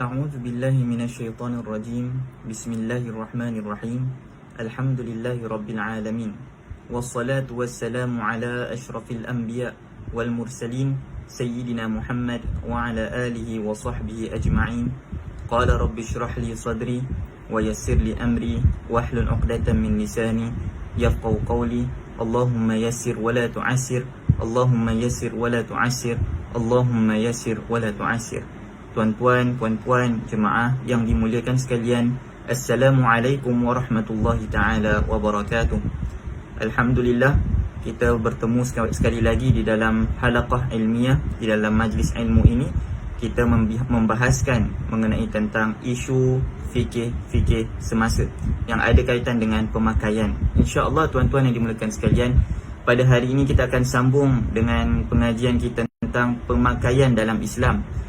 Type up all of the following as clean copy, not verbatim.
A'udzu billahi minasyaitonir rajim. Bismillahirrahmanirrahim. Alhamdulillahi rabbil alamin. Wassalatu wassalamu ala asyrafil anbiya wal mursalin sayyidina Muhammad wa ala alihi wa sahbihi ajma'in. Qala rabbi shrah li sadri wa yassir li amri wahlul 'uqdatam min lisani yafqahu qawli. Allahumma yassir wa la tu'assir. Allahumma yassir wa la tu'assir. Allahumma yassir wa la tu'assir. Tuan-tuan, puan-puan, jemaah yang dimuliakan sekalian, Assalamualaikum warahmatullahi ta'ala wabarakatuh. Alhamdulillah, kita bertemu sekali lagi di dalam halaqah ilmiah, di dalam majlis ilmu ini. Kita membahaskan mengenai tentang isu fikih semasa yang ada kaitan dengan pemakaian. InsyaAllah tuan-tuan yang dimuliakan sekalian, pada hari ini kita akan sambung dengan pengajian kita tentang pemakaian dalam Islam.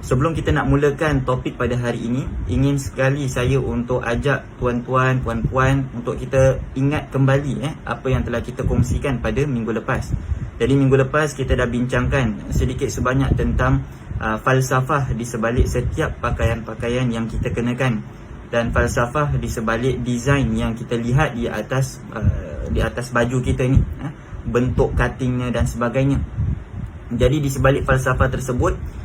Sebelum kita nak mulakan topik pada hari ini, ingin sekali saya untuk ajak tuan-tuan, puan-puan untuk kita ingat kembali apa yang telah kita kongsikan pada minggu lepas. Jadi minggu lepas kita dah bincangkan sedikit sebanyak tentang falsafah di sebalik setiap pakaian-pakaian yang kita kenakan, dan falsafah di sebalik design yang kita lihat di atas baju kita ni, bentuk cuttingnya dan sebagainya. Jadi di sebalik falsafah tersebut,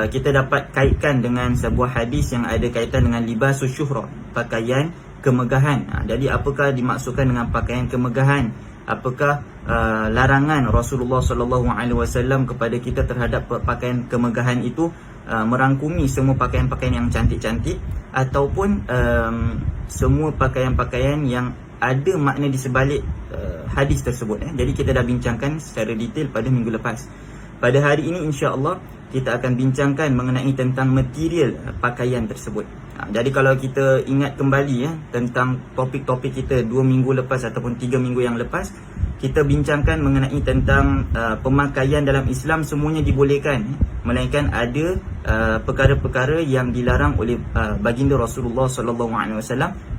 kita dapat kaitkan dengan sebuah hadis yang ada kaitan dengan libasus syuhrah, pakaian kemegahan. Jadi apakah dimaksudkan dengan pakaian kemegahan? Apakah larangan Rasulullah SAW kepada kita terhadap pakaian kemegahan itu merangkumi semua pakaian-pakaian yang cantik-cantik, ataupun semua pakaian-pakaian yang ada makna di sebalik hadis tersebut? Jadi kita dah bincangkan secara detail pada minggu lepas. Pada hari ini insya-Allah kita akan bincangkan mengenai tentang material pakaian tersebut. Jadi kalau kita ingat kembali tentang topik-topik kita 2 minggu lepas ataupun 3 minggu yang lepas, kita bincangkan mengenai tentang pemakaian dalam Islam semuanya dibolehkan, melainkan ada perkara-perkara yang dilarang oleh baginda Rasulullah SAW,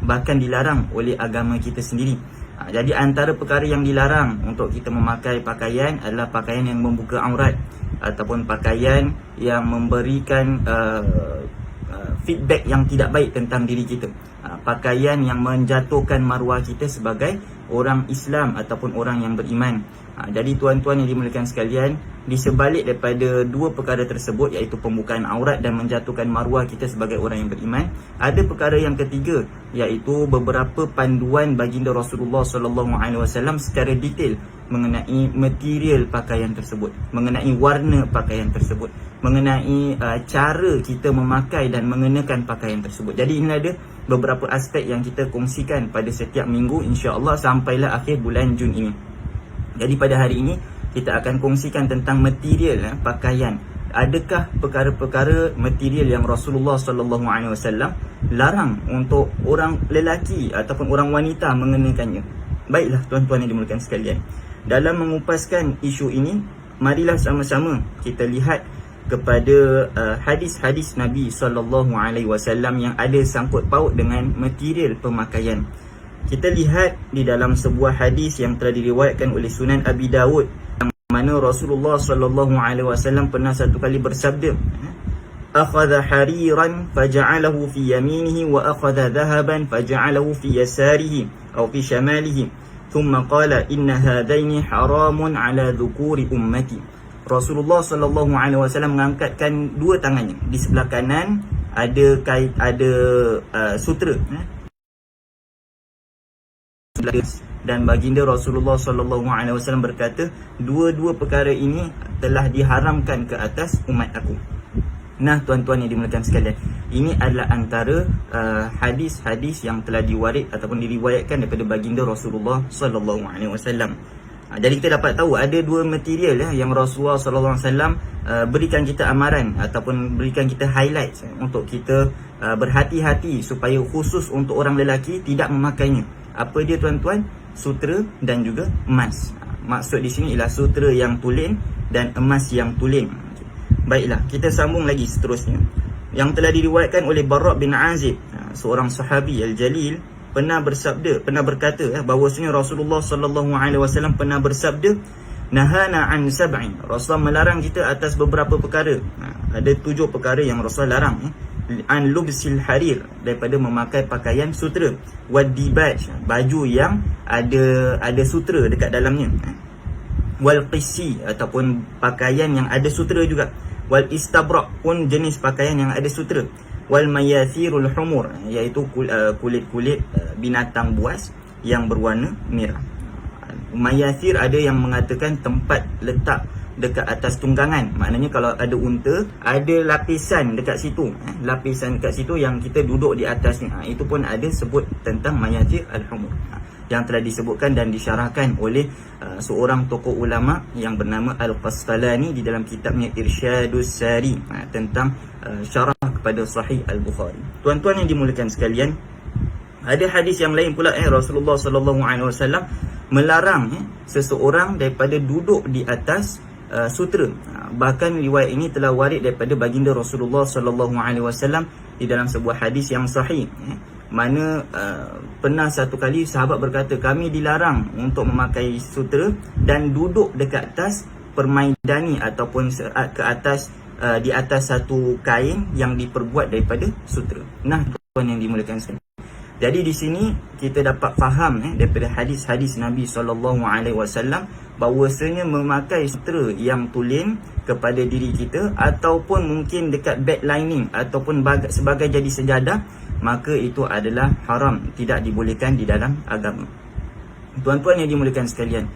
bahkan dilarang oleh agama kita sendiri. Jadi antara perkara yang dilarang untuk kita memakai pakaian adalah pakaian yang membuka aurat, ataupun pakaian yang memberikan feedback yang tidak baik tentang diri kita, pakaian yang menjatuhkan maruah kita sebagai orang Islam ataupun orang yang beriman. Jadi tuan-tuan yang dimuliakan sekalian, di sebalik daripada dua perkara tersebut, iaitu pembukaan aurat dan menjatuhkan maruah kita sebagai orang yang beriman, ada perkara yang ketiga, iaitu beberapa panduan baginda Rasulullah SAW secara detail mengenai material pakaian tersebut, mengenai warna pakaian tersebut, mengenai cara kita memakai dan mengenakan pakaian tersebut. Jadi ini ada beberapa aspek yang kita kongsikan pada setiap minggu, insya-Allah sampailah akhir bulan Jun ini. Jadi pada hari ini kita akan kongsikan tentang material pakaian. Adakah perkara-perkara material yang Rasulullah SAW larang untuk orang lelaki ataupun orang wanita mengenakannya? Baiklah tuan-tuan yang dimuliakan sekalian, dalam mengupaskan isu ini, marilah sama-sama kita lihat kepada hadis-hadis Nabi SAW yang ada sangkut paut dengan material pemakaian. Kita lihat di dalam sebuah hadis yang telah diriwayatkan oleh Sunan Abi Dawud, yang mana Rasulullah SAW pernah satu kali bersabda, akhadha hariran faja'alahu fi yaminihi wa akhadha dhahaban faja'alahu fi yasarihi atau fi shamalihi thumma qala inna hadaini haramun ala dhukuri ummati. Rasulullah SAW mengangkatkan dua tangannya. Di sebelah kanan ada sutera, dan baginda Rasulullah SAW berkata, dua-dua perkara ini telah diharamkan ke atas umat aku. Nah tuan-tuan yang dimuliakan sekalian, Ini adalah antara hadis-hadis yang telah diwaris ataupun diriwayatkan daripada baginda Rasulullah sallallahu alaihi wasallam. Jadi kita dapat tahu ada dua material yang Rasulullah sallallahu alaihi wasallam berikan kita amaran ataupun berikan kita highlight untuk kita berhati-hati supaya khusus untuk orang lelaki tidak memakainya. Apa dia tuan-tuan? Sutera dan juga emas. Maksud di sini ialah sutera yang tulen dan emas yang tulen. Baiklah, kita sambung lagi seterusnya. Yang telah diriwayatkan oleh Barra' bin Azib, seorang sahabi al-jalil, pernah berkata bahawasanya Rasulullah sallallahu alaihi wasallam pernah bersabda, nahana an sab'in. Rasulullah melarang kita atas beberapa perkara. Ada 7 perkara yang Rasulullah larang. An lubsil harir, daripada memakai pakaian sutera. Wad dibaj, baju yang ada sutera dekat dalamnya. Wal qisi, ataupun pakaian yang ada sutera juga. Wal istabrak, pun jenis pakaian yang ada sutera. Wal mayathirul humur, iaitu kulit-kulit binatang buas yang berwarna merah. Mayathir ada yang mengatakan tempat letak dekat atas tunggangan. Maknanya kalau ada unta, ada lapisan dekat situ. Lapisan dekat situ yang kita duduk di atasnya. Itu pun ada sebut tentang mayathir al-humur. Yang telah disebutkan dan disyarahkan oleh seorang tokoh ulama yang bernama Al-Qastalani di dalam kitabnya Irsyadus Sari, tentang syarah kepada Sahih Al-Bukhari. Tuan-tuan yang dimuliakan sekalian, ada hadis yang lain pula Rasulullah sallallahu alaihi wasallam melarang seseorang daripada duduk di atas sutera. Bahkan riwayat ini telah warid daripada baginda Rasulullah sallallahu alaihi wasallam di dalam sebuah hadis yang sahih, mana pernah satu kali sahabat berkata, kami dilarang untuk memakai sutera dan duduk dekat atas permaidani ataupun ke atas di atas satu kain yang diperbuat daripada sutera. Nah, tuan yang dimuliakan sekalian, jadi di sini kita dapat faham daripada hadis-hadis Nabi SAW bahawasanya memakai sutera yang tulen kepada diri kita ataupun mungkin dekat bed lining ataupun sebagai jadi sejadah, maka itu adalah haram, tidak dibolehkan di dalam agama. Tuan-tuan yang dimuliakan sekalian,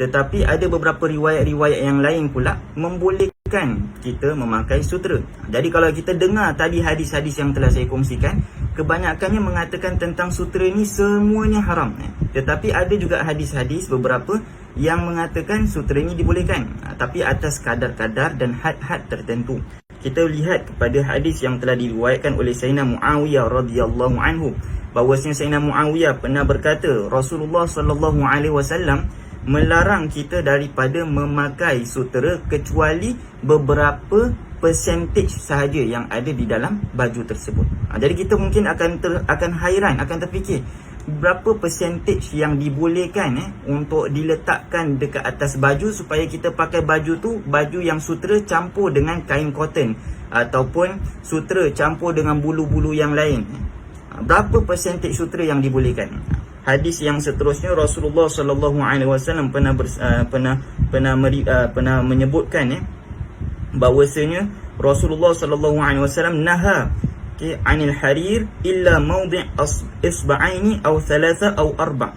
tetapi ada beberapa riwayat-riwayat yang lain pula membolehkan kita memakai sutera. Jadi kalau kita dengar tadi hadis-hadis yang telah saya kongsikan, kebanyakannya mengatakan tentang sutera ni semuanya haram. Tetapi ada juga hadis-hadis beberapa yang mengatakan sutera ni dibolehkan, tapi atas kadar-kadar dan had-had tertentu. Kita lihat kepada hadis yang telah diriwayatkan oleh Sayyidina Muawiyah radhiyallahu anhu, bahawasanya Sayyidina Muawiyah pernah berkata, Rasulullah sallallahu alaihi wasallam melarang kita daripada memakai sutera kecuali beberapa percentage sahaja yang ada di dalam baju tersebut. Jadi kita mungkin akan hairan, akan terfikir berapa percentage yang dibolehkan untuk diletakkan dekat atas baju supaya kita pakai baju tu, baju yang sutera campur dengan kain cotton ataupun sutera campur dengan bulu-bulu yang lain. Berapa percentage sutera yang dibolehkan? Hadis yang seterusnya, Rasulullah sallallahu alaihi wasallam pernah menyebutkan bahawasanya Rasulullah sallallahu alaihi wasallam naha anil harir illa mawdi' isba'aini aw thalatha aw arba'.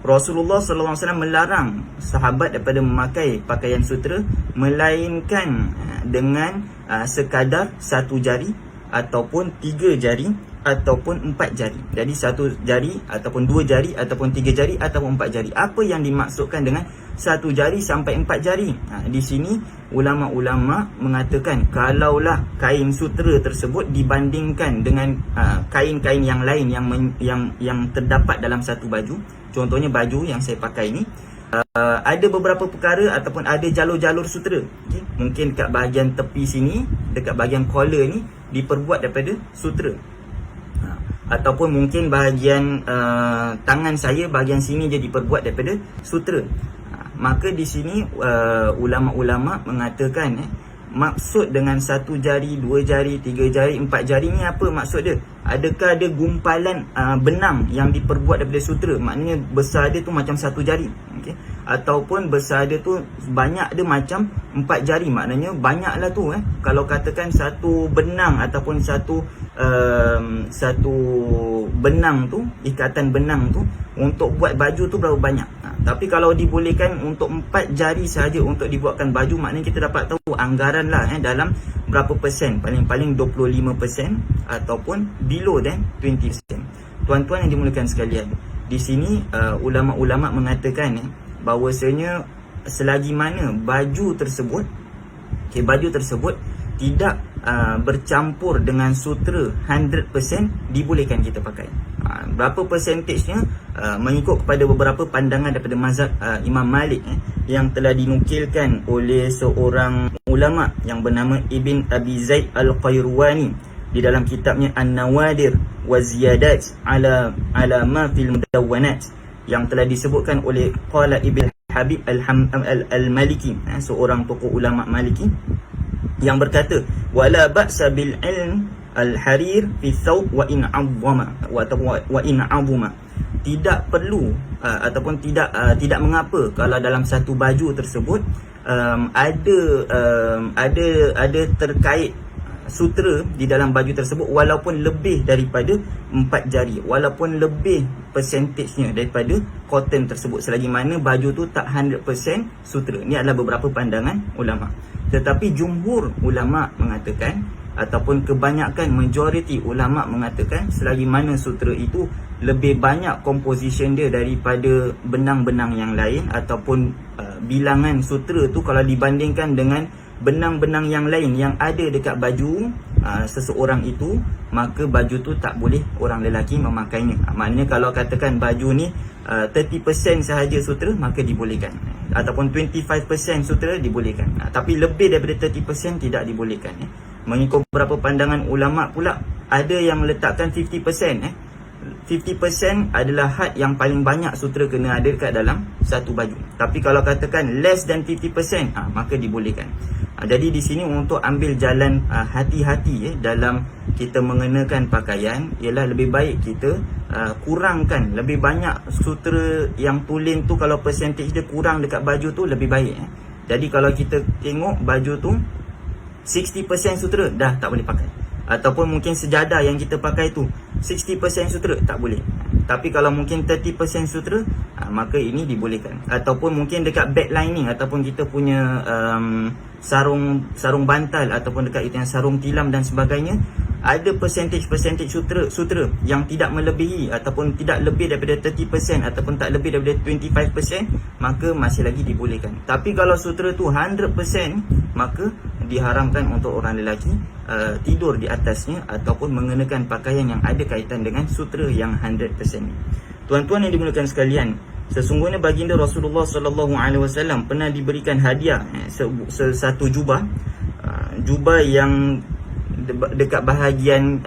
Rasulullah sallallahu alaihi wasallam melarang sahabat daripada memakai pakaian sutera melainkan dengan sekadar satu jari ataupun 3 jari ataupun 4 jari. Jadi 1 jari ataupun 2 jari ataupun 3 jari ataupun 4 jari. Apa yang dimaksudkan dengan 1 jari sampai 4 jari? Di sini ulama-ulama mengatakan kalaulah kain sutera tersebut dibandingkan dengan kain-kain yang lain yang terdapat dalam satu baju, contohnya baju yang saya pakai ini, ada beberapa perkara ataupun ada jalur-jalur sutera. Mungkin kat bahagian tepi sini, dekat bahagian collar ni diperbuat daripada sutera. Ataupun mungkin bahagian tangan saya, bahagian sini je diperbuat daripada sutera. Maka di sini ulama-ulama mengatakan maksud dengan 1 jari, 2 jari, 3 jari, 4 jari ni apa maksud dia? Adakah ada gumpalan benang yang diperbuat daripada sutera? Maknanya besar dia tu macam 1 jari, okay? Ataupun besar dia tu banyak dia macam 4 jari. Maknanya banyaklah tu Kalau katakan satu benang ataupun satu benang tu, ikatan benang tu untuk buat baju tu berapa banyak. Tapi kalau dibolehkan untuk 4 jari sahaja untuk dibuatkan baju, maknanya kita dapat tahu anggaran lah dalam berapa persen, paling-paling 25% ataupun below than 20%. Tuan-tuan yang dimuliakan sekalian, di sini ulama-ulama mengatakan bahawasanya selagi mana baju tersebut tidak bercampur dengan sutera 100%, dibolehkan kita pakai. Berapa persentajnya mengikut kepada beberapa pandangan daripada mazhab Imam Malik yang telah dinukilkan oleh seorang ulama yang bernama Ibn Abi Zaid Al-Qayruwani di dalam kitabnya An-Nawadir wa Ziyadat ala ma fil Mudawwanat, yang telah disebutkan oleh qala Ibn Habib Al-Maliki, seorang tokoh ulama Maliki, yang berkata wala ba'sa bil ilm al-harir fi thawb wa in 'azama. Tidak perlu ataupun tidak mengapa kalau dalam satu baju tersebut ada terkait sutera di dalam baju tersebut walaupun lebih daripada 4 jari, walaupun lebih persentajnya daripada cotton tersebut, selagi mana baju tu tak 100% sutera. Ini adalah beberapa pandangan ulama. Tetapi jumhur ulama mengatakan, ataupun kebanyakan majoriti ulama mengatakan, selagi mana sutera itu lebih banyak composition dia daripada benang-benang yang lain, ataupun bilangan sutera tu kalau dibandingkan dengan benang-benang yang lain yang ada dekat baju seseorang itu, maka baju tu tak boleh orang lelaki memakainya. Maknanya kalau katakan baju ni 30% sahaja sutera, maka dibolehkan, ataupun 25% sutera dibolehkan. Tapi lebih daripada 30% tidak dibolehkan. Mengikut beberapa pandangan ulama pula, ada yang meletakkan 50%. 50% adalah had yang paling banyak sutera kena ada dekat dalam satu baju. Tapi kalau katakan less than 50%, maka dibolehkan. Jadi di sini untuk ambil jalan hati-hati dalam kita mengenakan pakaian, ialah lebih baik kita kurangkan lebih banyak sutera yang tulen tu. Kalau percentage dia kurang dekat baju tu, lebih baik. Jadi kalau kita tengok baju tu 60% sutera, dah tak boleh pakai. Ataupun mungkin sejadah yang kita pakai tu 60% sutera, tak boleh. Tapi kalau mungkin 30% sutera, maka ini dibolehkan. Ataupun mungkin dekat bag lining, ataupun kita punya sarung bantal, ataupun dekat itu yang sarung tilam dan sebagainya, ada percentage sutera yang tidak melebihi ataupun tidak lebih daripada 30% ataupun tak lebih daripada 25%, maka masih lagi dibolehkan. Tapi kalau sutera tu 100%, maka diharamkan untuk orang lelaki tidur di atasnya ataupun mengenakan pakaian yang ada kaitan dengan sutera yang 100%. Tuan-tuan yang dimuliakan sekalian, sesungguhnya baginda Rasulullah SAW pernah diberikan hadiah satu jubah yang dekat bahagian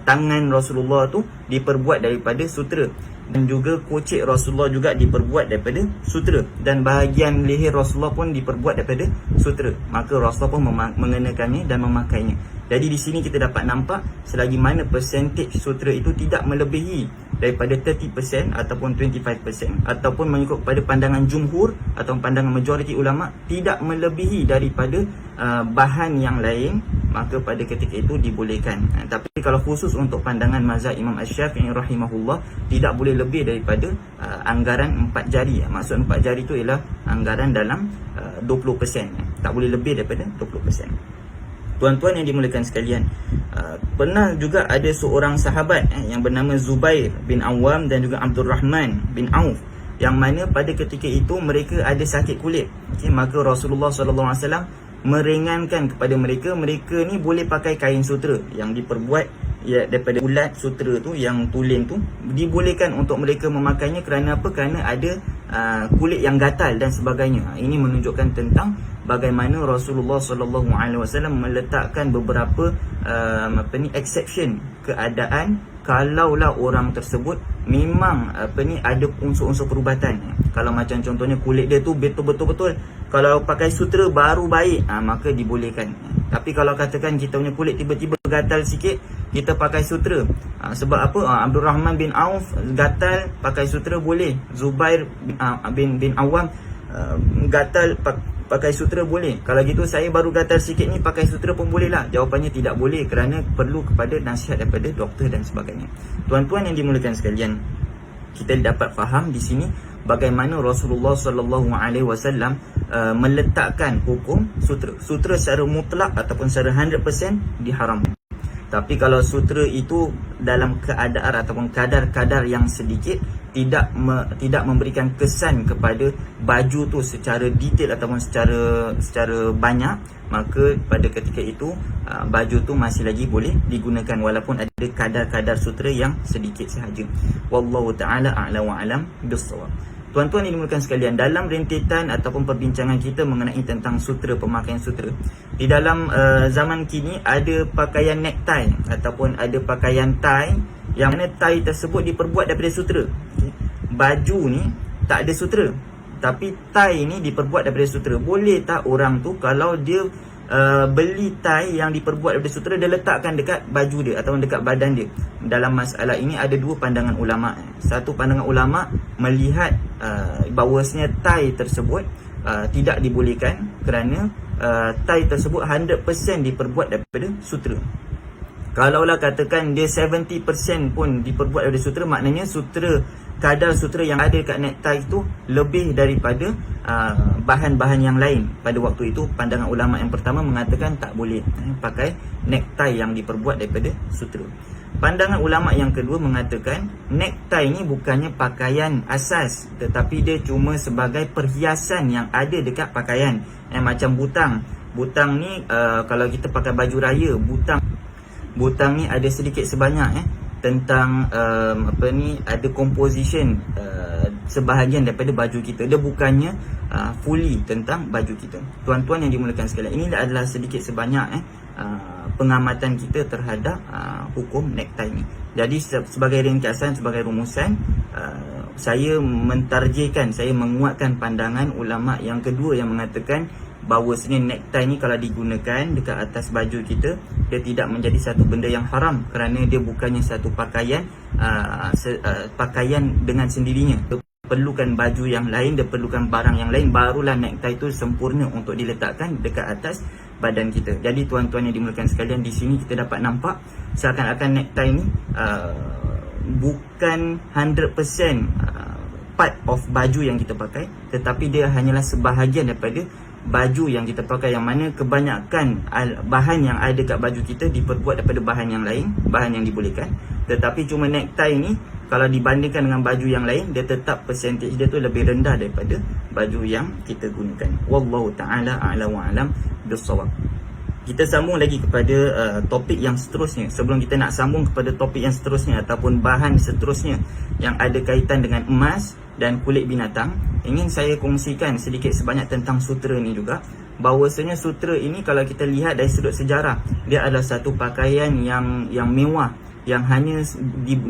tangan Rasulullah tu diperbuat daripada sutera, dan juga kocik Rasulullah juga diperbuat daripada sutera, dan bahagian leher Rasulullah pun diperbuat daripada sutera. Maka Rasulullah pun mengenakannya dan memakainya. Jadi di sini kita dapat nampak selagi mana percentage sutera itu tidak melebihi daripada 30% ataupun 25%, ataupun mengikut pada pandangan jumhur atau pandangan majoriti ulama tidak melebihi daripada bahan yang lain, maka pada ketika itu dibolehkan. Tapi kalau khusus untuk pandangan mazhab Imam Asy-Syafi'i rahimahullah, tidak boleh lebih daripada anggaran 4 jari. Maksud 4 jari itu ialah anggaran dalam 20%. Tak boleh lebih daripada 20%. Tuan-tuan yang dimuliakan sekalian, pernah juga ada seorang sahabat yang bernama Zubair bin Awam dan juga Abdul Rahman bin Auf, yang mana pada ketika itu mereka ada sakit kulit. Maka Rasulullah SAW meringankan kepada mereka ni boleh pakai kain sutera yang diperbuat daripada ulat sutera tu, yang tulen tu, dibolehkan untuk mereka memakainya. Kerana apa? Kerana ada kulit yang gatal dan sebagainya. Ini menunjukkan tentang bagaimana Rasulullah SAW meletakkan beberapa exception keadaan kalaulah orang tersebut memang ada unsur-unsur perubatan. Kalau macam contohnya kulit dia tu betul-betul kalau pakai sutera baru baik, maka dibolehkan. Tapi kalau katakan kita punya kulit tiba-tiba gatal sikit, kita pakai sutera. Sebab apa? Abdul Rahman bin Auf gatal, pakai sutera boleh. Zubair bin Awam gatal, pakai sutera boleh? Kalau gitu saya baru gatal sikit ni, pakai sutera pun boleh lah? Jawapannya tidak boleh, kerana perlu kepada nasihat daripada doktor dan sebagainya. Tuan-tuan yang dimuliakan sekalian, kita dapat faham di sini bagaimana Rasulullah SAW meletakkan hukum sutera. Sutera secara mutlak ataupun secara 100% diharamkan. Tapi kalau sutera itu dalam keadaan ataupun kadar-kadar yang sedikit, tidak memberikan kesan kepada baju tu secara detail ataupun secara banyak, maka pada ketika itu baju tu masih lagi boleh digunakan walaupun ada kadar-kadar sutera yang sedikit sahaja. Wallahu ta'ala a'la wa alam bis-shawab. Tuan-tuan yang dimuliakan sekalian, dalam rentetan ataupun perbincangan kita mengenai tentang sutera, pemakaian sutera, di dalam zaman kini ada pakaian necktie ataupun ada pakaian tie yang mana tie tersebut diperbuat daripada sutera. Baju ni tak ada sutera, tapi tie ni diperbuat daripada sutera. Boleh tak orang tu kalau dia beli tie yang diperbuat daripada sutera, dia letakkan dekat baju dia atau dekat badan dia? Dalam masalah ini ada dua pandangan ulama. Satu pandangan ulama melihat bahawasanya tie tersebut tidak dibolehkan kerana tie tersebut 100% diperbuat daripada sutera. Kalaulah katakan dia 70% pun diperbuat daripada sutera, maknanya kadar sutera yang ada kat necktie tu lebih daripada bahan-bahan yang lain. Pada waktu itu pandangan ulama yang pertama mengatakan tak boleh pakai necktie yang diperbuat daripada sutera. Pandangan ulama yang kedua mengatakan necktie ni bukannya pakaian asas, tetapi dia cuma sebagai perhiasan yang ada dekat pakaian. Macam butang ni kalau kita pakai baju raya, butang ni ada sedikit sebanyak tentang ada composition sebahagian daripada baju kita. Dia bukannya fully tentang baju kita. Tuan-tuan yang dimuliakan sekalian, ini adalah sedikit sebanyak pengamatan kita terhadap hukum necktie ni. Jadi sebagai ringkasan, sebagai rumusan, saya mentarjihkan, saya menguatkan pandangan ulama yang kedua yang mengatakan bahawa necktie ni kalau digunakan dekat atas baju kita, dia tidak menjadi satu benda yang haram kerana dia bukannya satu pakaian pakaian dengan sendirinya. Dia perlukan baju yang lain, dia perlukan barang yang lain, barulah necktie itu sempurna untuk diletakkan dekat atas badan kita. Jadi tuan-tuan yang dimuliakan sekalian, di sini kita dapat nampak seakan-akan necktie ni bukan 100% part of baju yang kita pakai, tetapi dia hanyalah sebahagian daripada baju yang kita pakai, yang mana kebanyakan bahan yang ada kat baju kita diperbuat daripada bahan yang lain, bahan yang dibolehkan. Tetapi cuma necktie ni kalau dibandingkan dengan baju yang lain, dia tetap percentage dia tu lebih rendah daripada baju yang kita gunakan. Wallahu ta'ala a'la wa alam bis-shawab. Kita sambung lagi kepada topik yang seterusnya. Sebelum kita nak sambung kepada topik yang seterusnya ataupun bahan seterusnya yang ada kaitan dengan emas dan kulit binatang, ingin saya kongsikan sedikit sebanyak tentang sutera ni juga. Bahawasanya sutera ini kalau kita lihat dari sudut sejarah, dia adalah satu pakaian yang mewah, yang hanya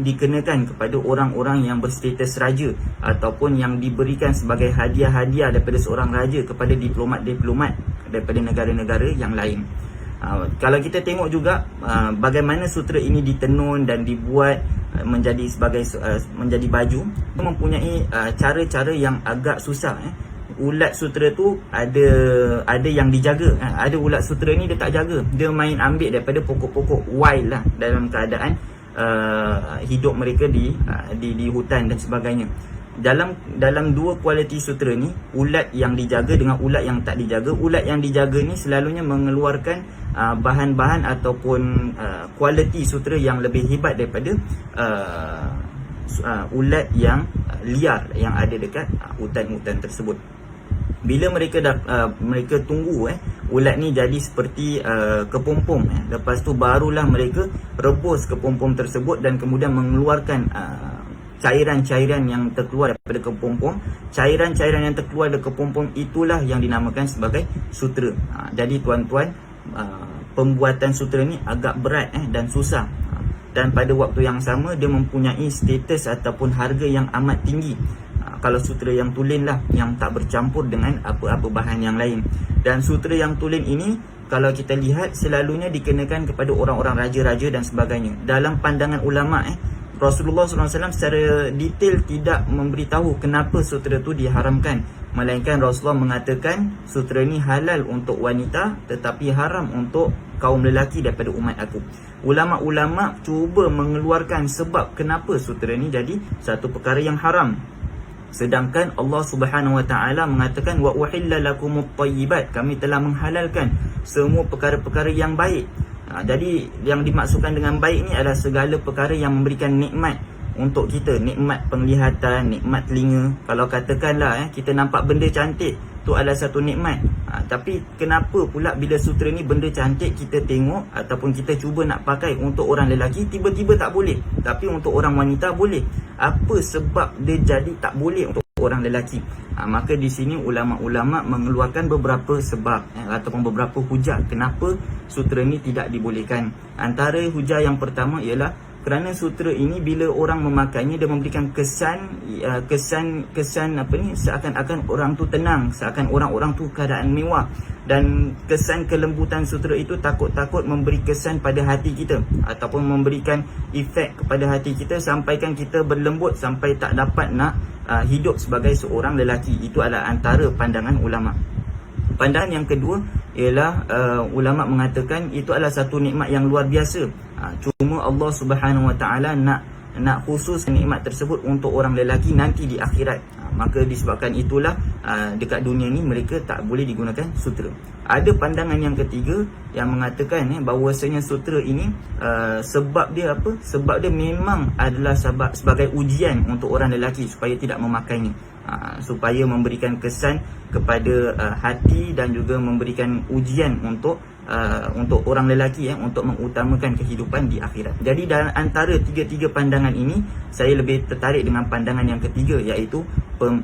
dikenakan kepada orang-orang yang berstatus raja ataupun yang diberikan sebagai hadiah-hadiah daripada seorang raja kepada diplomat-diplomat daripada negara-negara yang lain. Kalau kita tengok juga bagaimana sutera ini ditenun dan dibuat menjadi baju, mempunyai cara-cara yang agak susah. Ulat sutera tu ada yang dijaga, ada ulat sutera ni dia tak jaga, dia main ambil daripada pokok-pokok wild lah dalam keadaan hidup mereka di hutan dan sebagainya. Dalam dua kualiti sutera ni, ulat yang dijaga dengan ulat yang tak dijaga, ulat yang dijaga ni selalunya mengeluarkan bahan-bahan ataupun kualiti sutera yang lebih hebat daripada ulat yang liar yang ada dekat hutan-hutan tersebut. Bila mereka tunggu ulat ni jadi seperti kepompong, lepas tu barulah mereka rebus kepompong tersebut dan kemudian mengeluarkan cairan-cairan yang terkeluar daripada kepompong. Cairan-cairan yang terkeluar dari kepompong itulah yang dinamakan sebagai sutera. Jadi tuan-tuan, pembuatan sutera ni agak berat dan susah, dan pada waktu yang sama dia mempunyai status ataupun harga yang amat tinggi. Kalau sutera yang tulen lah, yang tak bercampur dengan apa-apa bahan yang lain. Dan sutera yang tulen ini kalau kita lihat selalunya dikenakan kepada orang-orang raja-raja dan sebagainya. Dalam pandangan ulama Rasulullah SAW secara detail tidak memberitahu kenapa sutera tu diharamkan. melainkan Rasulullah mengatakan sutera ni halal untuk wanita tetapi haram untuk kaum lelaki daripada umat aku. Ulama-ulama cuba mengeluarkan sebab kenapa sutera ni jadi satu perkara yang haram. Sedangkan Allah Subhanahu Wa Taala mengatakan wa uhilla lakumut thayyibat, kami telah menghalalkan semua perkara-perkara yang baik. Jadi yang dimaksudkan dengan baik ni adalah segala perkara yang memberikan nikmat untuk kita, nikmat penglihatan, nikmat telinga. Kalau katakanlah kita nampak benda cantik, tu adalah satu nikmat. Tapi kenapa pula bila sutera ni benda cantik kita tengok ataupun kita cuba nak pakai untuk orang lelaki, tiba-tiba tak boleh, tapi untuk orang wanita boleh? Apa sebab dia jadi tak boleh untuk orang lelaki? Maka di sini ulama-ulama mengeluarkan beberapa sebab ataupun beberapa hujah kenapa sutera ni tidak dibolehkan. Antara hujah yang pertama ialah kerana sutera ini bila orang memakainya dia memberikan kesan seakan-akan orang tu tenang, seakan orang-orang tu keadaan mewah, dan kesan kelembutan sutera itu takut-takut memberi kesan pada hati kita ataupun memberikan efek kepada hati kita sampaikan kita berlembut sampai tak dapat nak hidup sebagai seorang lelaki. Itu adalah antara pandangan ulama. Pandangan yang kedua ialah ulama mengatakan itu adalah satu nikmat yang luar biasa. Cuma Allah Subhanahu Wa Taala nak khusus nikmat tersebut untuk orang lelaki nanti di akhirat. Maka disebabkan itulah dekat dunia ni mereka tak boleh digunakan sutera. Ada pandangan yang ketiga yang mengatakan bahawasanya sutera ini sebab dia apa? Sebab dia memang adalah sebagai ujian untuk orang lelaki supaya tidak memakainya. Supaya memberikan kesan kepada hati dan juga memberikan ujian untuk orang lelaki untuk mengutamakan kehidupan di akhirat. Jadi dalam antara tiga-tiga pandangan ini, saya lebih tertarik dengan pandangan yang ketiga, iaitu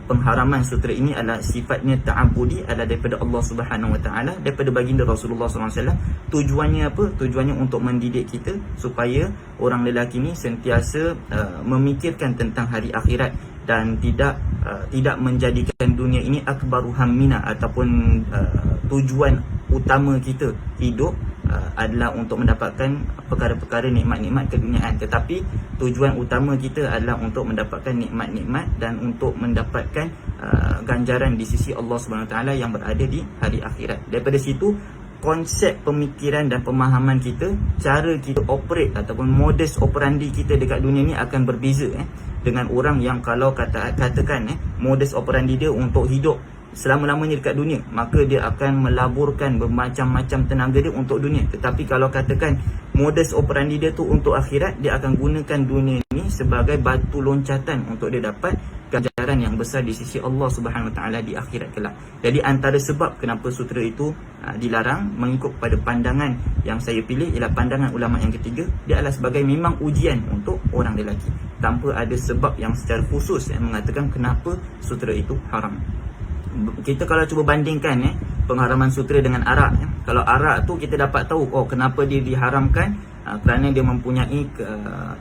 pengharaman sutera ini adalah sifatnya ta'abudi, adalah daripada Allah Subhanahu Wa Taala, daripada baginda Rasulullah SAW. Tujuannya apa? Tujuannya untuk mendidik kita supaya orang lelaki ini sentiasa memikirkan tentang hari akhirat dan tidak menjadikan dunia ini akbaru hammina, ataupun tujuan utama kita hidup adalah untuk mendapatkan perkara-perkara nikmat-nikmat keduniaan, tetapi tujuan utama kita adalah untuk mendapatkan nikmat-nikmat dan untuk mendapatkan ganjaran di sisi Allah Subhanahu Wa Taala yang berada di hari akhirat. Daripada situ konsep pemikiran dan pemahaman kita, cara kita operate ataupun modus operandi kita dekat dunia ni akan berbeza dengan orang yang kalau katakan modus operandi dia untuk hidup selama-lamanya dekat dunia, maka dia akan melaburkan bermacam-macam tenaga dia untuk dunia. Tetapi kalau katakan modus operandi dia tu untuk akhirat, dia akan gunakan dunia ni sebagai batu loncatan untuk dia dapat ganjaran yang besar di sisi Allah Subhanahu Wa Taala di akhirat kelak. Jadi antara sebab kenapa sutera itu dilarang mengikut pada pandangan yang saya pilih ialah pandangan ulama yang ketiga, dia adalah sebagai memang ujian untuk orang lelaki, tanpa ada sebab yang secara khusus yang mengatakan kenapa sutera itu haram. Kita kalau cuba bandingkan pengharaman sutera dengan arak, kalau arak tu kita dapat tahu kenapa dia diharamkan, kerana dia mempunyai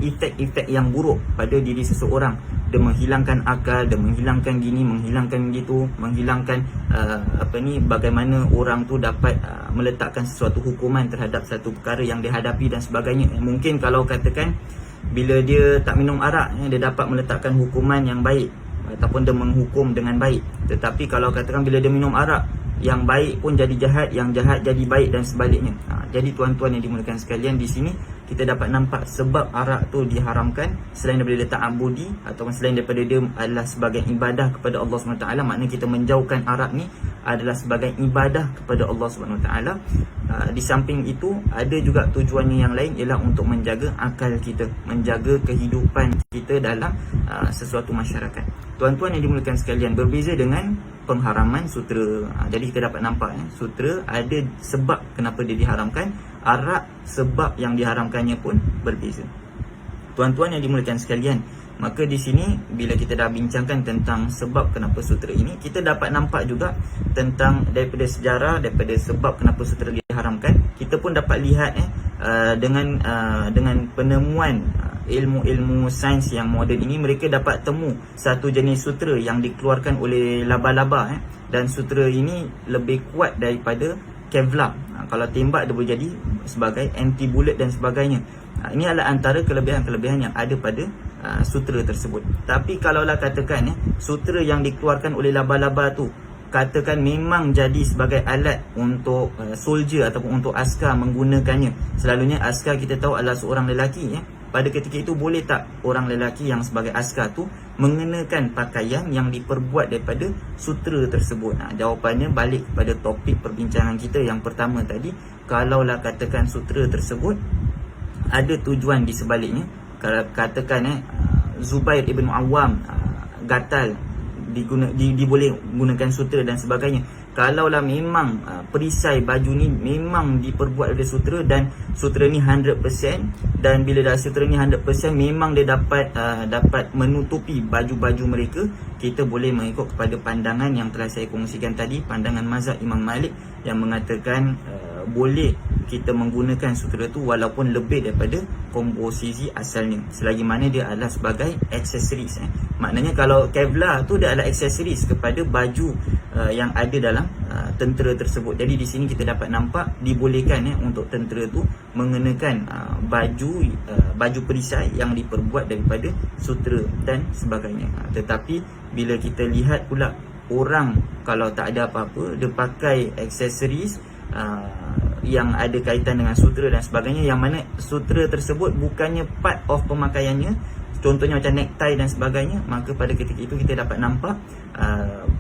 efek-efek yang buruk pada diri seseorang. Dia menghilangkan akal, dia menghilangkan gini, menghilangkan gitu, menghilangkan bagaimana orang tu dapat meletakkan sesuatu hukuman terhadap satu perkara yang dihadapi dan sebagainya. Mungkin kalau katakan bila dia tak minum arak, dia dapat meletakkan hukuman yang baik ataupun dia menghukum dengan baik. Tetapi kalau katakan bila dia minum arak, yang baik pun jadi jahat, yang jahat jadi baik dan sebaliknya. Jadi tuan-tuan yang dimuliakan sekalian, di sini kita dapat nampak sebab arak tu diharamkan selain daripada dia ta'abudi ataupun selain daripada dia adalah sebagai ibadah kepada Allah SWT. Maknanya kita menjauhkan arak ni adalah sebagai ibadah kepada Allah SWT. Di samping itu ada juga tujuannya yang lain, ialah untuk menjaga akal kita, menjaga kehidupan kita dalam sesuatu masyarakat. Tuan-tuan yang dimuliakan sekalian, berbeza dengan pengharaman sutera. Jadi kita dapat nampak sutera ada sebab kenapa dia diharamkan, arak sebab yang diharamkannya pun berbeza. Tuan-tuan yang dimuliakan sekalian, maka di sini bila kita dah bincangkan tentang sebab kenapa sutera ini, kita dapat nampak juga tentang daripada sejarah, daripada sebab kenapa sutera diharamkan, kita pun dapat lihat dengan penemuan ilmu-ilmu sains yang moden ini, mereka dapat temu satu jenis sutera yang dikeluarkan oleh laba-laba dan sutera ini lebih kuat daripada Kevlar. Kalau tembak dia boleh jadi sebagai anti bullet dan sebagainya. Ini adalah antara kelebihan-kelebihan yang ada pada sutera tersebut. Tapi kalaulah katakan sutera yang dikeluarkan oleh laba-laba tu katakan memang jadi sebagai alat untuk soldier ataupun untuk askar menggunakannya. Selalunya askar kita tahu adalah seorang lelaki Pada ketika itu boleh tak orang lelaki yang sebagai askar tu mengenakan pakaian yang diperbuat daripada sutera tersebut? Jawapannya balik kepada topik perbincangan kita yang pertama tadi. Kalaulah katakan sutera tersebut ada tujuan di sebaliknya, kalau katakan Zubair ibn Awam gatal boleh gunakan sutera dan sebagainya. Kalaulah memang perisai baju ni memang diperbuat oleh sutera dan sutera ni 100%, dan bila dah sutera ni 100% memang dia dapat menutupi baju-baju mereka, kita boleh mengikut kepada pandangan yang telah saya kongsikan tadi, pandangan mazhab Imam Malik yang mengatakan boleh kita menggunakan sutera tu walaupun lebih daripada komposisi asalnya, selagi mana dia adalah sebagai aksesoris. Maknanya kalau Kevlar tu dia adalah aksesoris kepada baju yang ada dalam tentera tersebut. Jadi di sini kita dapat nampak dibolehkan untuk tentera tu mengenakan baju perisai yang diperbuat daripada sutera dan sebagainya. Tetapi bila kita lihat pula orang kalau tak ada apa-apa dia pakai aksesoris yang ada kaitan dengan sutera dan sebagainya, yang mana sutera tersebut bukannya part of pemakaiannya, contohnya macam necktie dan sebagainya, maka pada ketika itu kita dapat nampak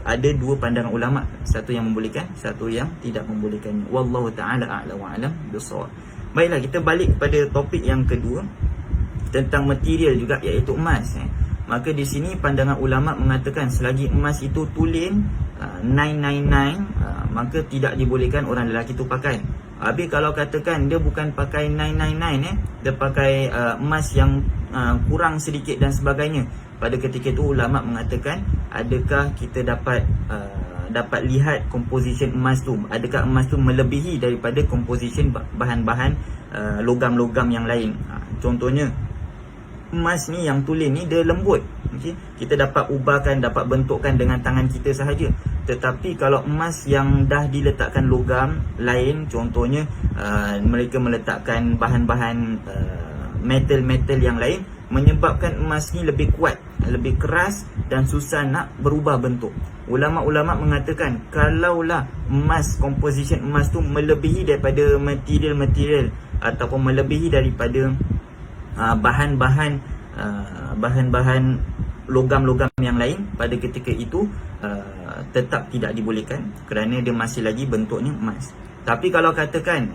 ada dua pandangan ulama, satu yang membolehkan, satu yang tidak membolehkan. Wallahu ta'ala a'la wa alam bisawab. Baiklah, kita balik kepada topik yang kedua tentang material juga, iaitu emas. Maka di sini pandangan ulama mengatakan selagi emas itu tulen 999, maka tidak dibolehkan orang lelaki itu pakai. Habis kalau katakan dia bukan pakai 999, dia pakai emas yang kurang sedikit dan sebagainya, pada ketika itu ulama mengatakan adakah kita dapat lihat composition emas tu, adakah emas tu melebihi daripada composition bahan-bahan logam-logam yang lain. Contohnya emas ni yang tulen ni dia lembut, okay? Kita dapat ubahkan, dapat bentukkan dengan tangan kita sahaja. Tetapi kalau emas yang dah diletakkan logam lain, contohnya mereka meletakkan bahan-bahan metal-metal yang lain, menyebabkan emas ni lebih kuat, lebih keras dan susah nak berubah bentuk. Ulama-ulama mengatakan kalaulah emas, composition emas tu melebihi daripada material-material ataupun melebihi daripada bahan-bahan logam-logam yang lain, pada ketika itu tetap tidak dibolehkan kerana dia masih lagi bentuknya emas. Tapi kalau katakan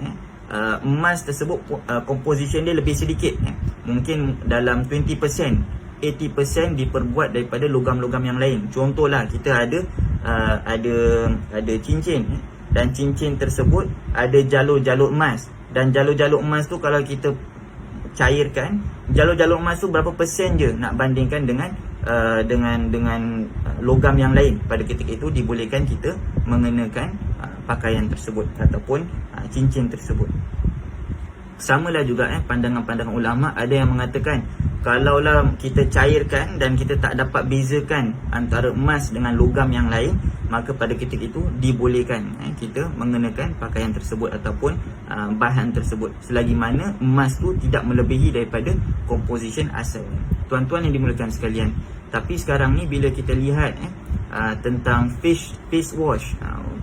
emas tersebut composition dia lebih sedikit, mungkin dalam 20%, 80% diperbuat daripada logam-logam yang lain. Contohlah kita ada cincin, dan cincin tersebut ada jalur-jalur emas, dan jalur-jalur emas tu kalau kita cairkan, jalur-jalur emas tu berapa persen je nak bandingkan dengan logam yang lain. Pada ketika itu dibolehkan kita mengenakan pakaian tersebut ataupun cincin tersebut. Samalah juga pandangan-pandangan ulama, ada yang mengatakan kalaulah kita cairkan dan kita tak dapat bezakan antara emas dengan logam yang lain, maka pada ketika itu dibolehkan kita mengenakan pakaian tersebut ataupun bahan tersebut, selagi mana emas tu tidak melebihi daripada composition asalnya. Tuan-tuan yang dimuliakan sekalian, tapi sekarang ni bila kita lihat tentang face wash,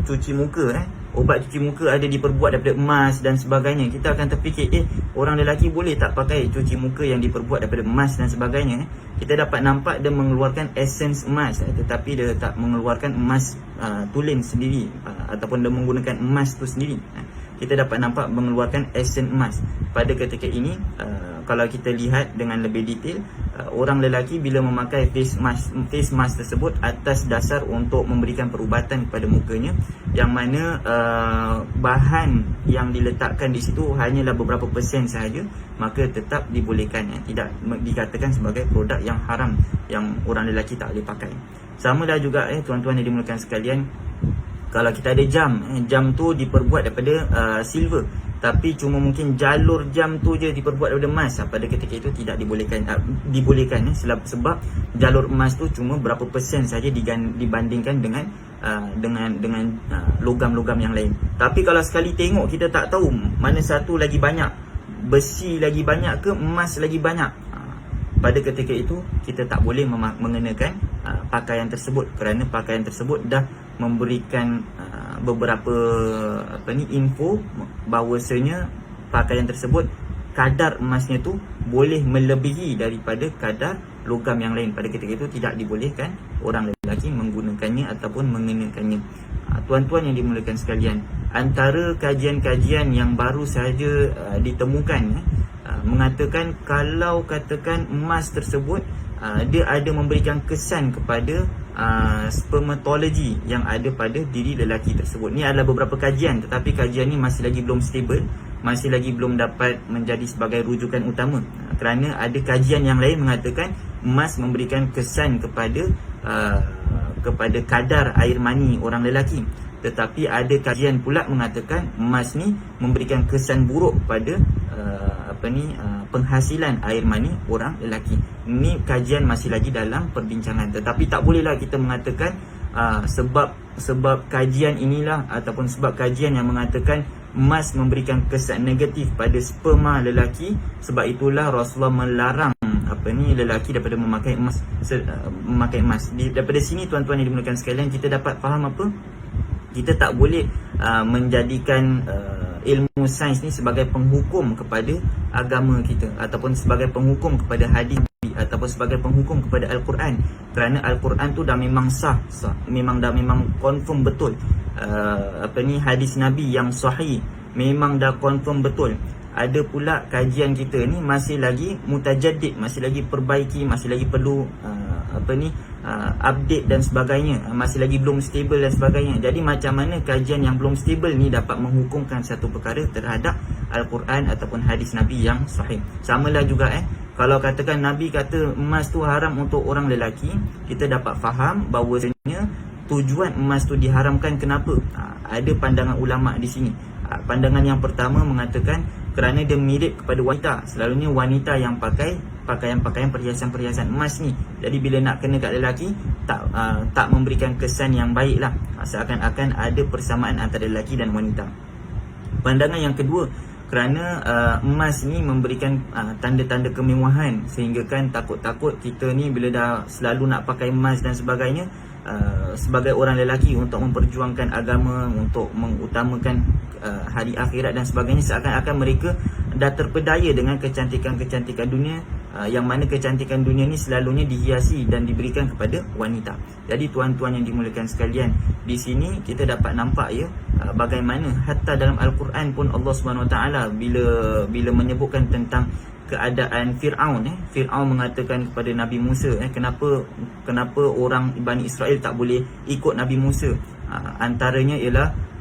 cuci muka, obat cuci muka ada diperbuat daripada emas dan sebagainya, kita akan terfikir orang lelaki boleh tak pakai cuci muka yang diperbuat daripada emas dan sebagainya. Kita dapat nampak dia mengeluarkan essence emas, tetapi dia tak mengeluarkan emas tulen sendiri, ataupun dia menggunakan emas tu sendiri. Kita dapat nampak mengeluarkan essence emas. Pada ketika ini kalau kita lihat dengan lebih detail, orang lelaki bila memakai face mask tersebut atas dasar untuk memberikan perubatan kepada mukanya, yang mana bahan yang diletakkan di situ hanyalah beberapa persen sahaja, maka tetap dibolehkan, tidak dikatakan sebagai produk yang haram yang orang lelaki tak boleh pakai. Sama dah juga tuan-tuan yang dimuliakan sekalian, kalau kita ada jam tu diperbuat daripada silver, tapi cuma mungkin jalur jam tu je diperbuat daripada emas, pada ketika itu tidak dibolehkan sebab jalur emas tu cuma berapa persen saja dibandingkan dengan logam-logam yang lain. Tapi kalau sekali tengok kita tak tahu mana satu lagi banyak, besi lagi banyak ke emas lagi banyak, pada ketika itu kita tak boleh mengenakan pakaian tersebut, kerana pakaian tersebut dah memberikan beberapa info bahawasanya pakaian tersebut kadar emasnya tu boleh melebihi daripada kadar logam yang lain. Pada ketika itu tidak dibolehkan orang lelaki menggunakannya ataupun mengenakannya. Tuan-tuan yang dimuliakan sekalian, antara kajian-kajian yang baru sahaja ditemukan mengatakan kalau katakan emas tersebut dia ada memberikan kesan kepada spermatologi yang ada pada diri lelaki tersebut. Ni adalah beberapa kajian, tetapi kajian ni masih lagi belum stable, masih lagi belum dapat menjadi sebagai rujukan utama, kerana ada kajian yang lain mengatakan emas memberikan kesan kepada kadar air mani orang lelaki. Tetapi ada kajian pula mengatakan emas ni memberikan kesan buruk pada penghasilan air mani orang lelaki. Ini kajian masih lagi dalam perbincangan, tetapi tak bolehlah kita mengatakan sebab kajian inilah ataupun sebab kajian yang mengatakan emas memberikan kesan negatif pada sperma lelaki, sebab itulah Rasulullah melarang lelaki daripada memakai emas. Daripada sini tuan-tuan yang dimuliakan sekalian, kita dapat faham apa? Kita tak boleh menjadikan ilmu sains ni sebagai penghukum kepada agama kita, ataupun sebagai penghukum kepada hadis, ataupun sebagai penghukum kepada Al-Quran, kerana Al-Quran tu dah memang sah, memang confirm betul. Hadis Nabi yang sahih memang dah confirm betul. Ada pula kajian kita ni masih lagi mutajaddid, masih lagi perbaiki, masih lagi perlu update dan sebagainya, masih lagi belum stable dan sebagainya. Jadi macam mana kajian yang belum stable ni dapat menghukumkan satu perkara terhadap Al-Quran ataupun hadis Nabi yang sahih? Samalah juga kalau katakan Nabi kata emas tu haram untuk orang lelaki, kita dapat faham bahawasanya tujuan emas tu diharamkan kenapa? Ada pandangan ulama di sini. Pandangan yang pertama mengatakan kerana dia mirip kepada wanita. Selalunya wanita yang pakai pakaian-pakaian perhiasan-perhiasan emas ni. Jadi bila nak kena kat lelaki, tak memberikan kesan yang baik lah. Seakan-akan ada persamaan antara lelaki dan wanita. Pandangan yang kedua, kerana emas ni memberikan tanda-tanda kemewahan, sehingga kan takut-takut kita ni bila dah selalu nak pakai emas dan sebagainya, sebagai orang lelaki untuk memperjuangkan agama, untuk mengutamakan hari akhirat dan sebagainya, seakan-akan mereka dah terpedaya dengan kecantikan-kecantikan dunia, yang mana kecantikan dunia ni selalunya dihiasi dan diberikan kepada wanita. Jadi tuan-tuan yang dimuliakan sekalian, di sini kita dapat nampak bagaimana hatta dalam Al-Quran pun Allah SWT bila menyebutkan tentang keadaan Fir'aun, Fir'aun mengatakan kepada Nabi Musa, kenapa orang Bani Israel tak boleh ikut Nabi Musa? Antaranya ialah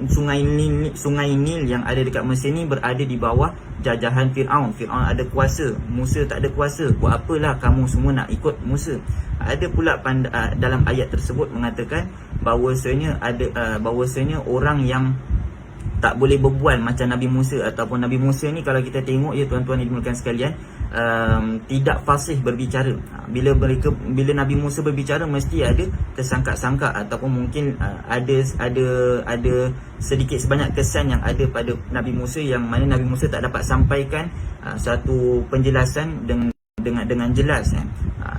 Sungai Nil yang ada dekat Mesir ni berada di bawah jajahan Fir'aun. Fir'aun ada kuasa, Musa tak ada kuasa. Buat apalah kamu semua nak ikut Musa? Ada pula dalam ayat tersebut mengatakan bahawasanya orang yang tak boleh berbual macam Nabi Musa, ataupun Nabi Musa ni kalau kita tengok tuan-tuan yang dimuliakan sekalian, tidak fasih berbicara. Bila Nabi Musa berbicara mesti ada tersangka-sangka, ataupun mungkin ada sedikit sebanyak kesan yang ada pada Nabi Musa, yang mana Nabi Musa tak dapat sampaikan satu penjelasan dengan jelas.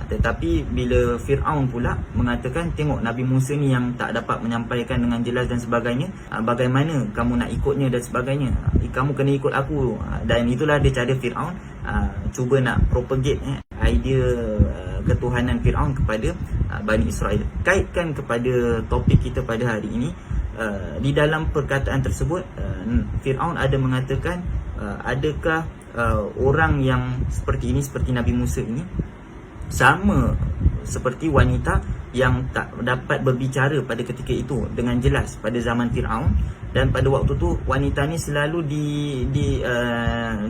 Tetapi bila Fir'aun pula mengatakan, tengok Nabi Musa ni yang tak dapat menyampaikan dengan jelas dan sebagainya, bagaimana kamu nak ikutnya dan sebagainya, kamu kena ikut aku. Dan itulah dia cara Fir'aun cuba nak propagate idea ketuhanan Fir'aun kepada Bani Israel. Kaitkan kepada topik kita pada hari ini, di dalam perkataan tersebut Fir'aun ada mengatakan, adakah orang yang seperti ini, seperti Nabi Musa ini, sama seperti wanita yang tak dapat berbicara pada ketika itu dengan jelas pada zaman Fir'aun? Dan pada waktu tu wanita ni selalu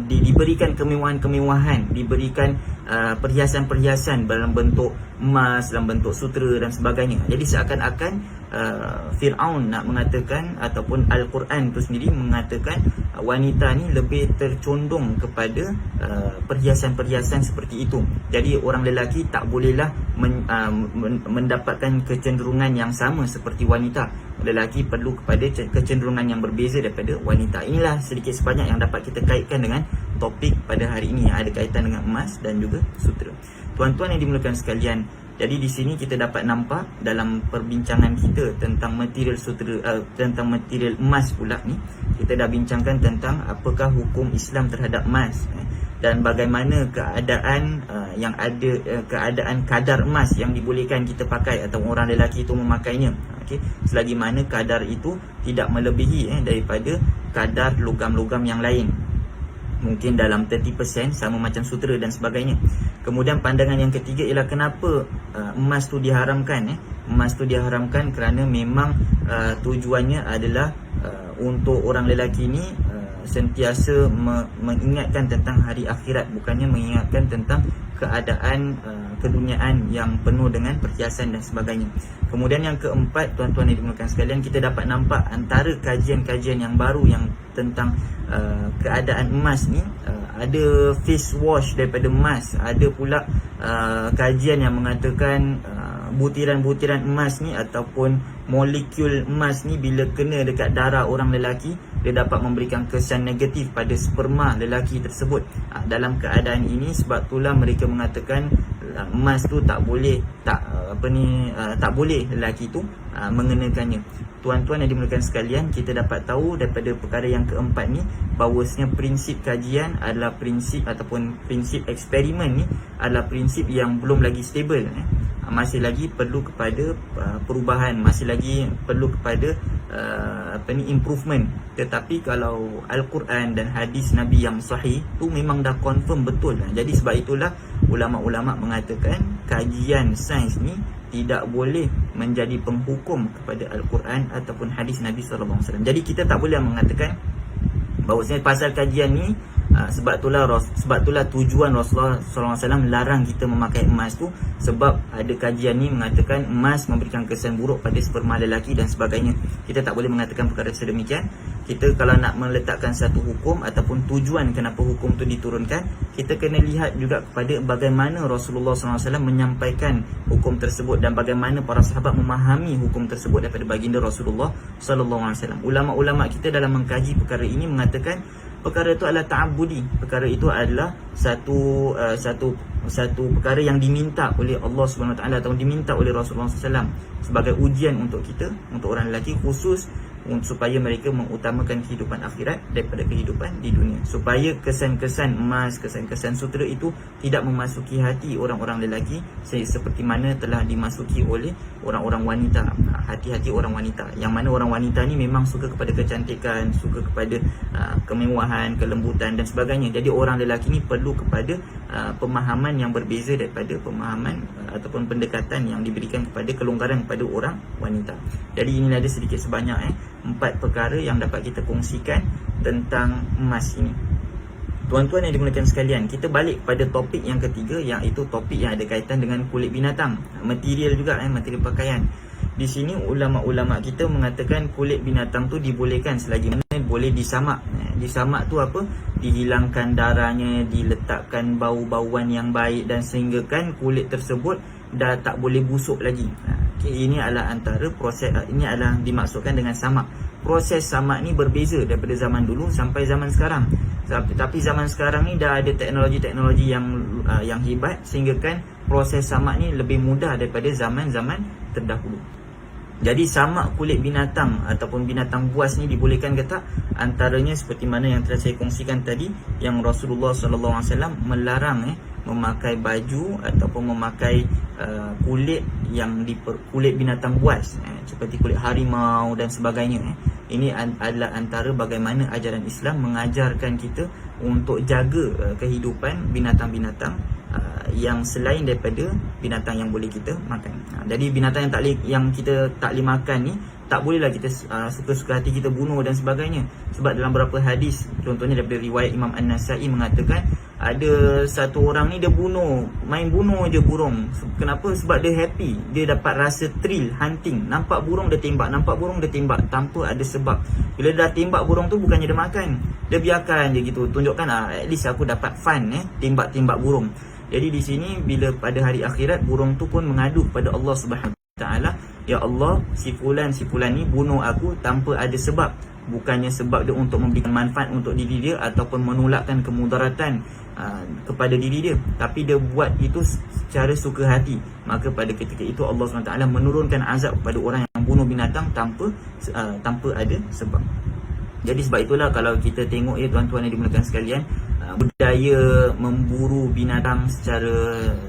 diberikan kemewahan-kemewahan, diberikan perhiasan-perhiasan dalam bentuk emas, dalam bentuk sutera dan sebagainya. Jadi seakan-akan Fir'aun nak mengatakan, ataupun Al-Quran itu sendiri mengatakan wanita ni lebih tercondong kepada perhiasan-perhiasan seperti itu. Jadi orang lelaki tak bolehlah mendapatkan kecenderungan yang sama seperti wanita. Lelaki perlu kepada kecenderungan yang berbeza daripada wanita. Inilah sedikit sebanyak yang dapat kita kaitkan dengan topik pada hari ini yang ada kaitan dengan emas dan juga sutera. Tuan-tuan yang dimuliakan sekalian, jadi di sini kita dapat nampak dalam perbincangan kita tentang material sutera, tentang material emas pula ni, kita dah bincangkan tentang apakah hukum Islam terhadap emas, dan bagaimana keadaan yang ada, keadaan kadar emas yang dibolehkan kita pakai atau orang lelaki itu memakainya. Okey, selagi mana kadar itu tidak melebihi daripada kadar logam-logam yang lain. Mungkin dalam 30% sama macam sutera dan sebagainya. Kemudian pandangan yang ketiga ialah kenapa emas tu diharamkan. Emas tu diharamkan kerana memang tujuannya adalah untuk orang lelaki ni sentiasa mengingatkan tentang hari akhirat, bukannya mengingatkan tentang keadaan keduniaan yang penuh dengan perhiasan dan sebagainya. Kemudian yang keempat, tuan-tuan yang dimuliakan sekalian, kita dapat nampak antara kajian-kajian yang baru yang tentang keadaan emas ni, ada face wash daripada emas, ada pula kajian yang mengatakan butiran-butiran emas ni ataupun molekul emas ni bila kena dekat darah orang lelaki, dia dapat memberikan kesan negatif pada sperma lelaki tersebut. Dalam keadaan ini, sebab itulah mereka mengatakan emas tu tak boleh, tak boleh lelaki tu mengenakannya. Tuan-tuan yang dimuliakan sekalian, kita dapat tahu daripada perkara yang keempat ni, bahawasanya prinsip kajian adalah prinsip ataupun prinsip eksperimen ni adalah prinsip yang belum lagi stable. Masih lagi perlu kepada perubahan, masih lagi perlu kepada improvement. Tetapi kalau Al-Quran dan hadis Nabi yang sahih tu memang dah confirm betul. Jadi sebab itulah ulama-ulama mengatakan kajian sains ni tidak boleh menjadi penghukum kepada Al-Quran ataupun hadis Nabi SAW. Jadi kita tak boleh mengatakan bahawasanya pasal kajian ni, sebab itulah tujuan Rasulullah SAW larang kita memakai emas tu, sebab ada kajian ni mengatakan emas memberikan kesan buruk pada sperma lelaki dan sebagainya. Kita tak boleh mengatakan perkara sedemikian. Kita kalau nak meletakkan satu hukum ataupun tujuan kenapa hukum tu diturunkan, kita kena lihat juga kepada bagaimana Rasulullah SAW menyampaikan hukum tersebut dan bagaimana para sahabat memahami hukum tersebut daripada baginda Rasulullah SAW. Ulama-ulama kita dalam mengkaji perkara ini mengatakan perkara itu adalah ta'abbudi. Perkara itu adalah satu perkara yang diminta oleh Allah SWT atau diminta oleh Rasulullah SAW sebagai ujian untuk kita, untuk orang lelaki khusus, supaya mereka mengutamakan kehidupan akhirat daripada kehidupan di dunia, supaya kesan-kesan emas, kesan-kesan sutera itu tidak memasuki hati orang-orang lelaki seperti mana telah dimasuki oleh orang-orang wanita, hati-hati orang wanita, yang mana orang wanita ni memang suka kepada kecantikan, suka kepada kemewahan, kelembutan dan sebagainya. Jadi orang lelaki ni perlu kepada pemahaman yang berbeza daripada pemahaman ataupun pendekatan yang diberikan kepada kelonggaran kepada orang wanita. Jadi inilah ada sedikit sebanyak 4 perkara yang dapat kita kongsikan tentang emas ini. Tuan-tuan yang dimuliakan sekalian, kita balik pada topik yang ketiga, iaitu topik yang ada kaitan dengan kulit binatang, material juga, material pakaian. Di sini ulama-ulama kita mengatakan kulit binatang tu dibolehkan selagi mana boleh disamak. Disamak tu apa? Dihilangkan darahnya, diletakkan bau-bauan yang baik dan sehinggakan kulit tersebut dah tak boleh busuk lagi. Ini adalah antara proses, ini adalah dimaksudkan dengan samak. Proses samak ni berbeza daripada zaman dulu sampai zaman sekarang. Tapi zaman sekarang ni dah ada teknologi-teknologi yang hebat sehinggakan proses samak ni lebih mudah daripada zaman-zaman terdahulu. Jadi samak kulit binatang ataupun binatang buas ni dibolehkan ke tak? Antaranya seperti mana yang telah saya kongsikan tadi, yang Rasulullah SAW melarang memakai baju ataupun memakai kulit kulit binatang buas, seperti kulit harimau dan sebagainya. Ini adalah antara bagaimana ajaran Islam mengajarkan kita untuk jaga kehidupan binatang-binatang yang selain daripada binatang yang boleh kita makan. Jadi binatang yang kita tak boleh makan ni, tak bolehlah kita suka-suka hati kita bunuh dan sebagainya. Sebab dalam beberapa hadis, contohnya daripada riwayat Imam An-Nasai mengatakan ada satu orang ni dia main bunuh je burung. Kenapa? Sebab dia happy, dia dapat rasa thrill hunting. Nampak burung dia tembak, tanpa ada sebab. Bila dah tembak burung tu, bukannya dia makan, dia biarkan je gitu, tunjukkan at least aku dapat fun tembak burung. Jadi di sini bila pada hari akhirat, burung tu pun mengadu kepada Allah Subhanahu Wa Taala, ya Allah, si fulan ni bunuh aku tanpa ada sebab. Bukannya sebab dia untuk memberikan manfaat untuk diri dia ataupun menolakkan kemudaratan kepada diri dia, tapi dia buat itu secara suka hati. Maka pada ketika itu Allah SWT menurunkan azab kepada orang yang bunuh binatang tanpa ada sebab. Jadi sebab itulah kalau kita tengok tuan-tuan yang dimuliakan sekalian, budaya memburu binatang secara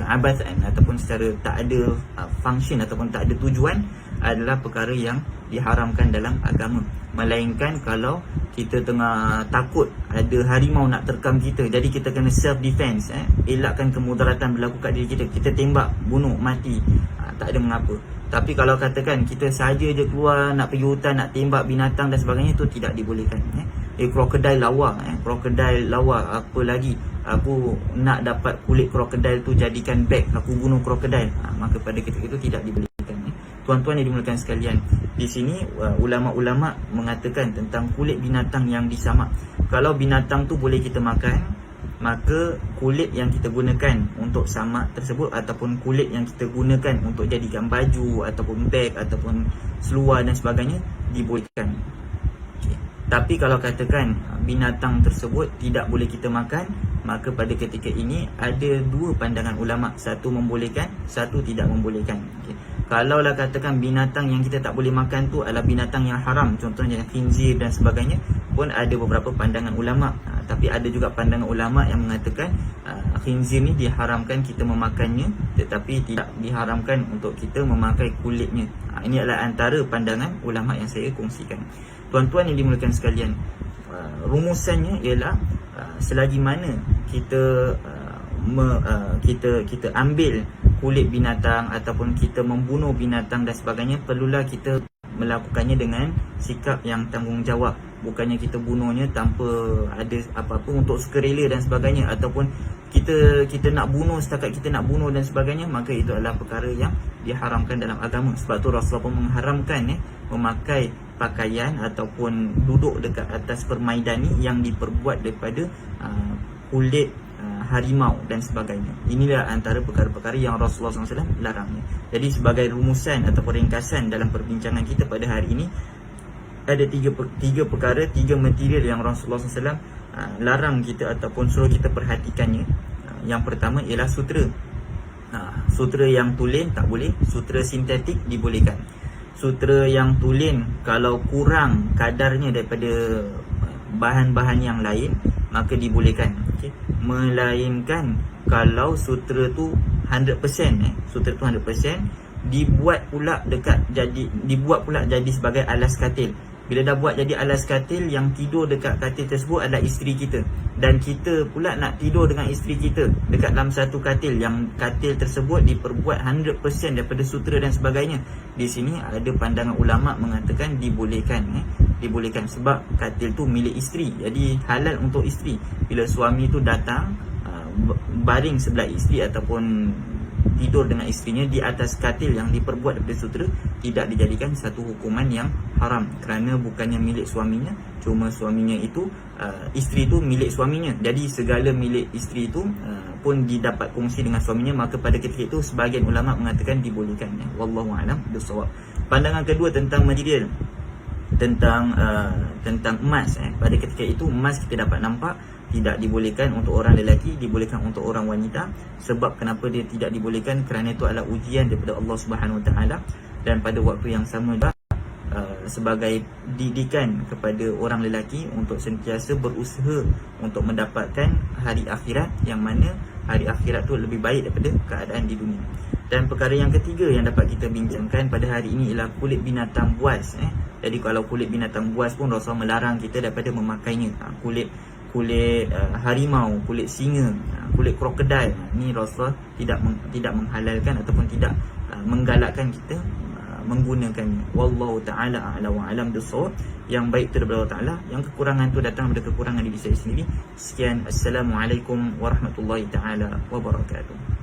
abathan ataupun secara tak ada function ataupun tak ada tujuan adalah perkara yang diharamkan dalam agama. Melainkan kalau kita tengah takut ada harimau nak terkam kita, jadi kita kena self defense, elakkan kemudaratan berlaku kat diri kita, kita tembak, bunuh, mati, tak ada mengapa. Tapi kalau katakan kita saja je keluar nak pergi hutan, nak tembak binatang dan sebagainya, itu tidak dibolehkan. Krokodil lawa, apa lagi, aku nak dapat kulit krokodil tu jadikan beg, aku bunuh krokodil, maka pada ketika itu tidak dibolehkan. Tuan-tuan yang dimuliakan sekalian, di sini ulama-ulama mengatakan tentang kulit binatang yang disamak. Kalau binatang tu boleh kita makan, maka kulit yang kita gunakan untuk samak tersebut ataupun kulit yang kita gunakan untuk jadikan baju ataupun beg ataupun seluar dan sebagainya dibolehkan. Tapi kalau katakan binatang tersebut tidak boleh kita makan, maka pada ketika ini ada dua pandangan ulama, satu membolehkan, satu tidak membolehkan. Kalaulah katakan binatang yang kita tak boleh makan tu adalah binatang yang haram, contohnya khinzir dan sebagainya, pun ada beberapa pandangan ulama. Tapi ada juga pandangan ulama yang mengatakan khinzir ni diharamkan kita memakannya, tetapi tidak diharamkan untuk kita memakai kulitnya. Ini adalah antara pandangan ulama yang saya kongsikan. Tuan-tuan yang dimuliakan sekalian, rumusannya ialah selagi mana kita kita ambil kulit binatang ataupun kita membunuh binatang dan sebagainya, perlulah kita melakukannya dengan sikap yang tanggungjawab. Bukannya kita bunuhnya tanpa ada apa-apa untuk sukarela dan sebagainya, ataupun kita nak bunuh setakat kita nak bunuh dan sebagainya, maka itu adalah perkara yang diharamkan dalam agama. Sebab tu Rasulullah pun mengharamkan memakai pakaian ataupun duduk dekat atas permaidani yang diperbuat daripada kulit harimau dan sebagainya. Inilah antara perkara-perkara yang Rasulullah SAW larangnya. Jadi sebagai rumusan ataupun ringkasan dalam perbincangan kita pada hari ini, ada tiga perkara, tiga material yang Rasulullah SAW larang kita ataupun suruh kita perhatikannya. Yang pertama ialah sutera. Sutera yang tulen tak boleh, sutera sintetik dibolehkan. Sutera yang tulen kalau kurang kadarnya daripada bahan-bahan yang lain, maka dibolehkan. Melainkan kalau sutera tu 100%, sutera tu 100% dibuat pula jadi sebagai alas katil. Bila dah buat jadi alas katil, yang tidur dekat katil tersebut adalah isteri kita, dan kita pula nak tidur dengan isteri kita dekat dalam satu katil, yang katil tersebut diperbuat 100% daripada sutera dan sebagainya. Di sini ada pandangan ulama mengatakan dibolehkan. Dibolehkan sebab katil tu milik isteri, jadi halal untuk isteri. Bila suami tu datang baring sebelah isteri ataupun tidur dengan isterinya di atas katil yang diperbuat daripada sutera, tidak dijadikan satu hukuman yang haram, kerana bukannya milik suaminya, cuma suaminya itu isteri tu milik suaminya. Jadi segala milik isteri itu pun didapat kongsi dengan suaminya, maka pada ketika itu sebahagian ulama mengatakan dibolehkan. Wallahu a'lam bissawab. Pandangan kedua tentang material, tentang emas. Pada ketika itu emas kita dapat nampak tidak dibolehkan untuk orang lelaki, dibolehkan untuk orang wanita. Sebab kenapa dia tidak dibolehkan? Kerana itu adalah ujian daripada Allah Subhanahu Wa Taala, dan pada waktu yang sama juga sebagai didikan kepada orang lelaki untuk sentiasa berusaha untuk mendapatkan hari akhirat, yang mana hari akhirat tu lebih baik daripada keadaan di dunia. Dan perkara yang ketiga yang dapat kita bincangkan pada hari ini ialah kulit binatang buas. Jadi kalau kulit binatang buas pun Rasulullah melarang kita daripada memakainya. Kulit harimau, kulit singa, kulit krokodil, ni Rasulullah tidak menghalalkan ataupun tidak menggalakkan kita menggunakannya. Wallahu ta'ala a'la wa alam bissawab. Yang baik itu daripada Allah Ta'ala, yang kekurangan itu datang dari kekurangan diri saya sendiri. Sekian, assalamualaikum warahmatullahi ta'ala wabarakatuh.